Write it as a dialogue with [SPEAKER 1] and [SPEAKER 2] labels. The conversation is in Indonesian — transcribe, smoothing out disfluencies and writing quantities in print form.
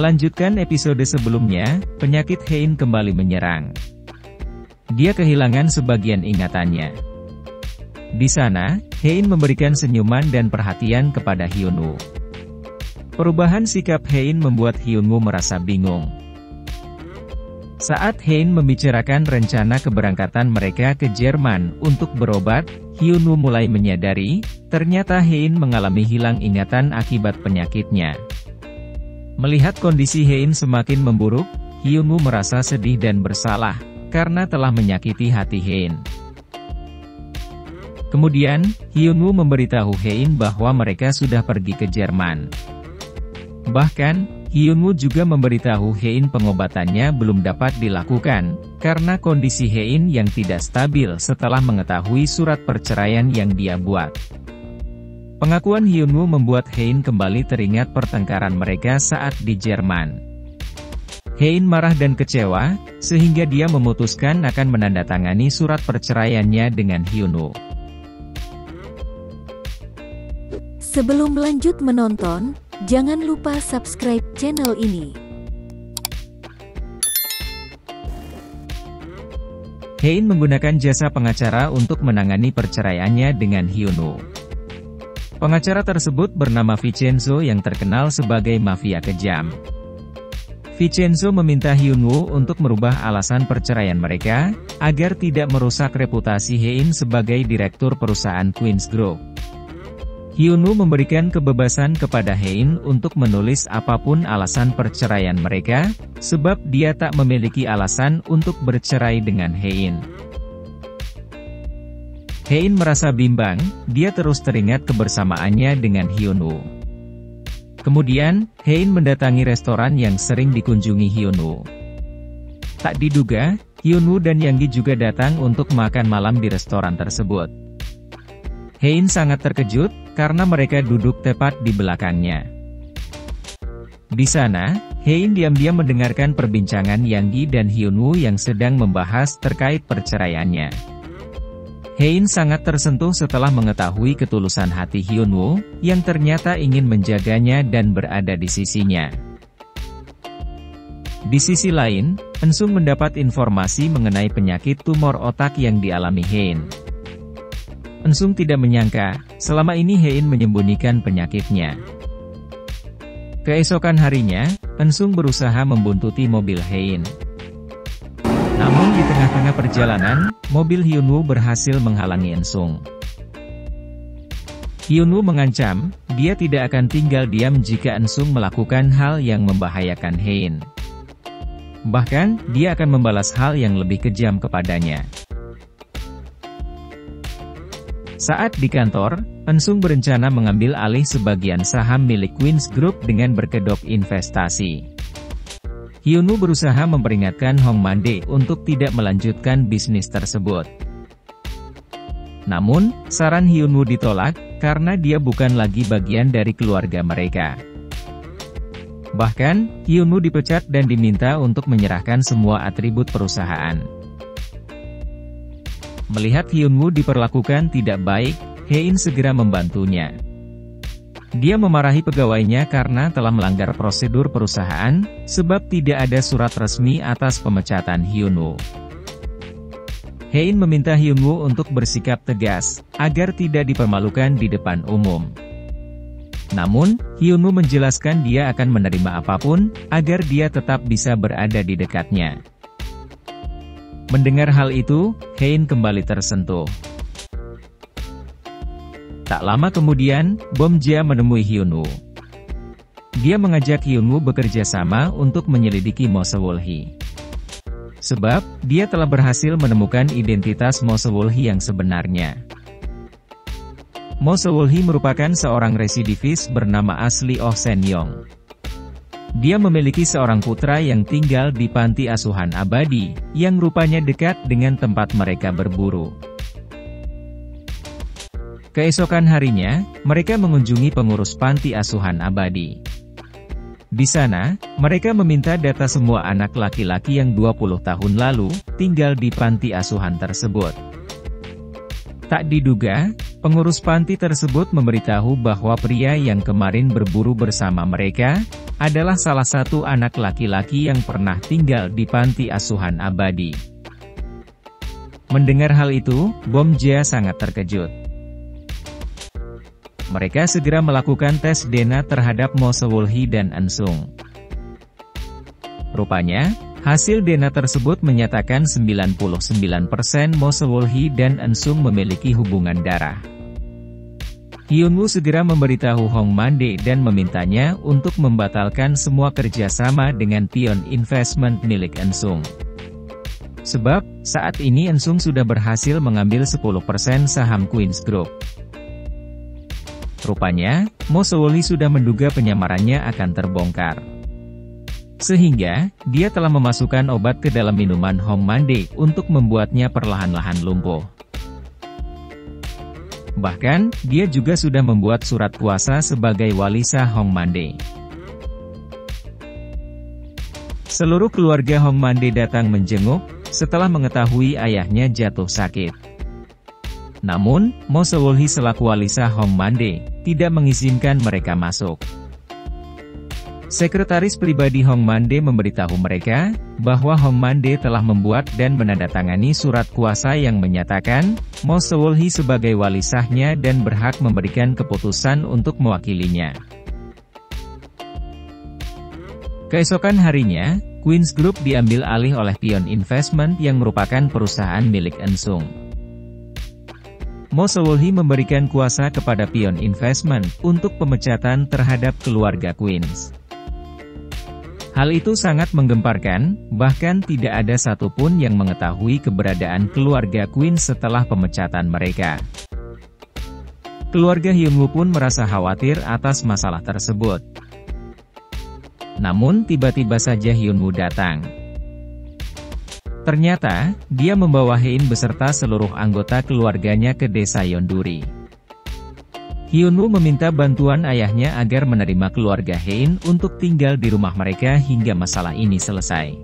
[SPEAKER 1] Melanjutkan episode sebelumnya, penyakit Hein kembali menyerang. Dia kehilangan sebagian ingatannya. Di sana, Hein memberikan senyuman dan perhatian kepada Hyunwoo. Perubahan sikap Hein membuat Hyunwoo merasa bingung. Saat Hein membicarakan rencana keberangkatan mereka ke Jerman untuk berobat, Hyunwoo mulai menyadari, ternyata Hein mengalami hilang ingatan akibat penyakitnya. Melihat kondisi Hein semakin memburuk, Hyunwoo merasa sedih dan bersalah, karena telah menyakiti hati Hein. Kemudian, Hyunwoo memberitahu Hein bahwa mereka sudah pergi ke Jerman. Bahkan, Hyunwoo juga memberitahu Hein pengobatannya belum dapat dilakukan, karena kondisi Hein yang tidak stabil setelah mengetahui surat perceraian yang dia buat. Pengakuan Hyunwoo membuat Hein kembali teringat pertengkaran mereka saat di Jerman. Hein marah dan kecewa, sehingga dia memutuskan akan menandatangani surat perceraiannya dengan Hyunwoo.
[SPEAKER 2] Sebelum lanjut menonton, jangan lupa subscribe channel ini.
[SPEAKER 1] Hein menggunakan jasa pengacara untuk menangani perceraiannya dengan Hyunwoo. Pengacara tersebut bernama Vincenzo yang terkenal sebagai mafia kejam. Vincenzo meminta Hyunwoo untuk merubah alasan perceraian mereka, agar tidak merusak reputasi Hein sebagai direktur perusahaan Queen's Group. Hyunwoo memberikan kebebasan kepada Hein untuk menulis apapun alasan perceraian mereka, sebab dia tak memiliki alasan untuk bercerai dengan Hein. Hein merasa bimbang, dia terus teringat kebersamaannya dengan Hyunwoo. Kemudian, Hein mendatangi restoran yang sering dikunjungi Hyunwoo. Tak diduga, Hyunwoo dan Younggi juga datang untuk makan malam di restoran tersebut. Hein sangat terkejut, karena mereka duduk tepat di belakangnya. Di sana, Hein diam-diam mendengarkan perbincangan Younggi dan Hyunwoo yang sedang membahas terkait perceraiannya. Hein sangat tersentuh setelah mengetahui ketulusan hati Hyunwoo, yang ternyata ingin menjaganya dan berada di sisinya. Di sisi lain, Eun-sung mendapat informasi mengenai penyakit tumor otak yang dialami Hein. Eun-sung tidak menyangka, selama ini Hein menyembunyikan penyakitnya. Keesokan harinya, Eun-sung berusaha membuntuti mobil Hein. Namun di tengah-tengah perjalanan, mobil Hyunwoo berhasil menghalangi Eun-sung. Hyunwoo mengancam, dia tidak akan tinggal diam jika Eun-sung melakukan hal yang membahayakan Hein. Bahkan, dia akan membalas hal yang lebih kejam kepadanya. Saat di kantor, Eun-sung berencana mengambil alih sebagian saham milik Queen's Group dengan berkedok investasi. Hyunwoo berusaha memperingatkan Hong Man-dae untuk tidak melanjutkan bisnis tersebut. Namun, saran Hyunwoo ditolak, karena dia bukan lagi bagian dari keluarga mereka. Bahkan, Hyunwoo dipecat dan diminta untuk menyerahkan semua atribut perusahaan. Melihat Hyunwoo diperlakukan tidak baik, Hein segera membantunya. Dia memarahi pegawainya karena telah melanggar prosedur perusahaan, sebab tidak ada surat resmi atas pemecatan Hyunwoo. Hein meminta Hyunwoo untuk bersikap tegas, agar tidak dipermalukan di depan umum. Namun, Hyunwoo menjelaskan dia akan menerima apapun, agar dia tetap bisa berada di dekatnya. Mendengar hal itu, Hein kembali tersentuh. Tak lama kemudian, Bom Ja menemui Hyunwoo. Dia mengajak Hyunwoo bekerja sama untuk menyelidiki Mo Se-wol-hee. Sebab, dia telah berhasil menemukan identitas Mo Se-wol-hee yang sebenarnya. Mo Se-wol-hee merupakan seorang residivis bernama asli Oh Sen-yong. Dia memiliki seorang putra yang tinggal di panti asuhan abadi, yang rupanya dekat dengan tempat mereka berburu. Keesokan harinya, mereka mengunjungi pengurus panti asuhan abadi. Di sana, mereka meminta data semua anak laki-laki yang 20 tahun lalu, tinggal di panti asuhan tersebut. Tak diduga, pengurus panti tersebut memberitahu bahwa pria yang kemarin berburu bersama mereka, adalah salah satu anak laki-laki yang pernah tinggal di panti asuhan abadi. Mendengar hal itu, Bom Jia sangat terkejut. Mereka segera melakukan tes DNA terhadap Mo Sewolhi dan Ensung. Rupanya, hasil DNA tersebut menyatakan 99% Mo Sewolhi dan Ensung memiliki hubungan darah. Hyunwoo segera memberitahu Hong Mande dan memintanya untuk membatalkan semua kerjasama dengan Pion Investment milik Ensung. Sebab, saat ini Ensung sudah berhasil mengambil 10% saham Queens Group. Rupanya, Mo Sewolhi sudah menduga penyamarannya akan terbongkar. Sehingga, dia telah memasukkan obat ke dalam minuman Hong Mande untuk membuatnya perlahan-lahan lumpuh. Bahkan, dia juga sudah membuat surat kuasa sebagai wali sah Hong Mande. Seluruh keluarga Hong Mande datang menjenguk, setelah mengetahui ayahnya jatuh sakit. Namun, Mo Sewolhi selaku wali sah Hong Mande, tidak mengizinkan mereka masuk. Sekretaris pribadi Hong Mande memberitahu mereka, bahwa Hong Mande telah membuat dan menandatangani surat kuasa yang menyatakan, Mo Sewolhi sebagai wali sahnya dan berhak memberikan keputusan untuk mewakilinya. Keesokan harinya, Queens Group diambil alih oleh Pion Investment yang merupakan perusahaan milik Ensung. Mo Sewolhi memberikan kuasa kepada Pion Investment untuk pemecatan terhadap keluarga Queens. Hal itu sangat menggemparkan, bahkan tidak ada satupun yang mengetahui keberadaan keluarga Queens setelah pemecatan mereka. Keluarga Hyunwoo pun merasa khawatir atas masalah tersebut. Namun tiba-tiba saja Hyunwoo datang. Ternyata, dia membawa Hein beserta seluruh anggota keluarganya ke desa Yonduri. Hyunwoo meminta bantuan ayahnya agar menerima keluarga Hein untuk tinggal di rumah mereka hingga masalah ini selesai.